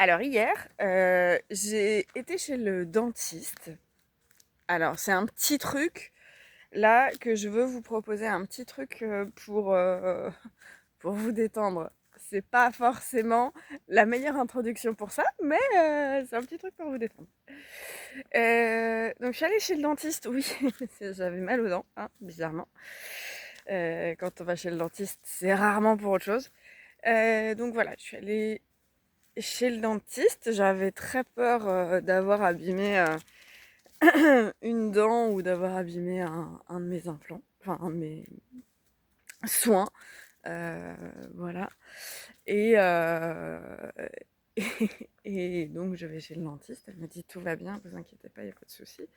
Alors hier, j'ai été chez le dentiste. Alors c'est un petit truc là que je veux vous proposer, un petit truc, pour vous détendre. C'est pas forcément la meilleure introduction pour ça, mais c'est un petit truc pour vous détendre. Donc je suis allée chez le dentiste, oui, j'avais mal aux dents, hein, bizarrement. Quand on va chez le dentiste, c'est rarement pour autre chose. Donc voilà, je suis allée chez le dentiste. J'avais très peur, d'avoir abîmé, une dent ou d'avoir abîmé un de mes implants, enfin un de mes soins, heu, voilà et et donc je vais chez le dentiste. Elle me dit: «Tout va bien, vous inquiétez pas, il y a pas de souci».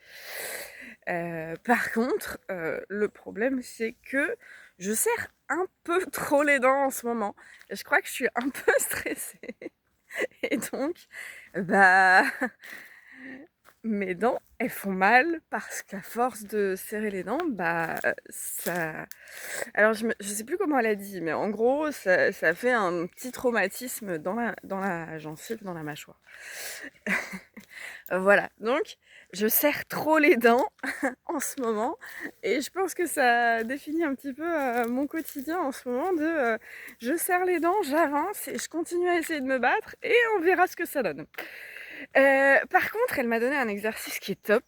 Par contre, le problème, c'est que je serre un peu trop les dents en ce moment. Je crois que je suis un peu stressée et donc, bah, mes dents, elles font mal parce qu'à force de serrer les dents, bah, ça alors je sais plus comment elle a dit, mais en gros, ça fait un petit traumatisme dans la gencive, dans la mâchoire. Voilà, donc je serre trop les dents en ce moment et je pense que ça définit un petit peu, mon quotidien en ce moment je serre les dents, j'avance et je continue à essayer de me battre et on verra ce que ça donne. Par contre, elle m'a donné un exercice qui est top,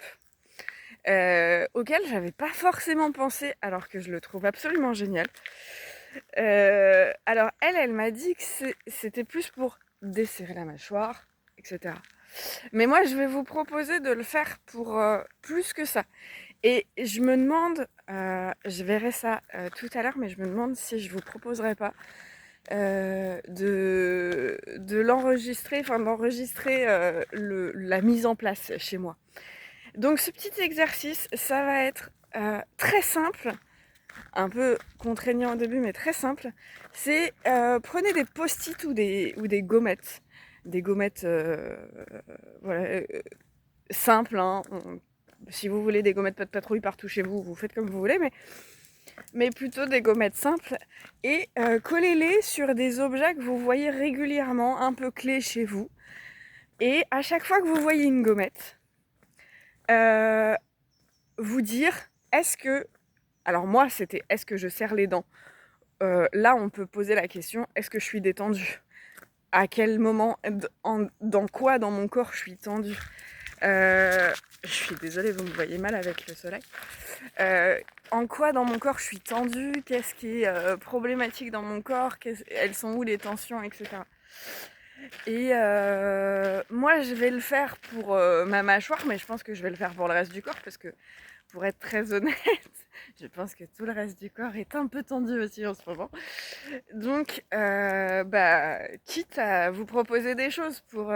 auquel j'avais pas forcément pensé alors que je le trouve absolument génial. Alors elle m'a dit que c'était plus pour desserrer la mâchoire et cetera. Mais moi, je vais vous proposer de le faire pour, plus que ça et je me demande, je verrai ça, tout à l'heure, mais je me demande si je vous proposerai pas, de l'enregistrer, enfin d'enregistrer, la mise en place chez moi. Donc ce petit exercice, ça va être, très simple, un peu contraignant au début, mais très simple. C'est, prenez des post-it ou des gommettes. Des gommettes, voilà, simples, hein. Si vous voulez des gommettes pas de patrouille partout chez vous, vous faites comme vous voulez, mais plutôt des gommettes simples et collez-les sur des objets que vous voyez régulièrement, un peu clés chez vous. Et à chaque fois que vous voyez une gommette, euh, vous dire, est-ce que... Alors moi, c'était, est-ce que je serre les dents? Là, on peut poser la question, est-ce que je suis détendue? À quel moment, dans quoi dans mon corps je suis tendue? Je suis désolée, vous me voyez mal avec le soleil. En quoi dans mon corps je suis tendue? Qu'est-ce qui est problématique dans mon corps? Elles sont où les tensions, etc. Et moi, je vais le faire pour ma mâchoire, mais je pense que je vais le faire pour le reste du corps parce que, pour être très honnête, je pense que tout le reste du corps est un peu tendu aussi en ce moment. Donc, bah, quitte à vous proposer des choses pour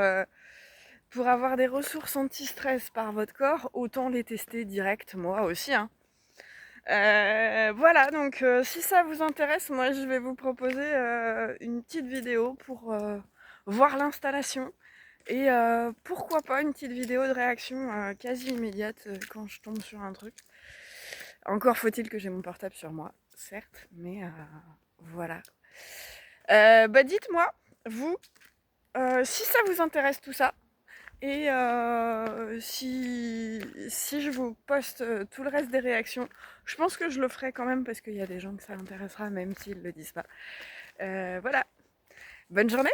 avoir des ressources anti-stress par votre corps, autant les tester direct, moi aussi, hein. Voilà, donc si ça vous intéresse, moi je vais vous proposer une petite vidéo pour voir l'installation et pourquoi pas une petite vidéo de réaction quasi immédiate quand je tombe sur un truc. Encore faut-il que j'ai mon portable sur moi, certes, mais voilà. Bah dites-moi, vous, si ça vous intéresse tout ça, et si je vous poste tout le reste des réactions, je pense que je le ferai quand même parce qu'il y a des gens que ça intéressera, même s'ils le disent pas. Voilà. Bonne journée!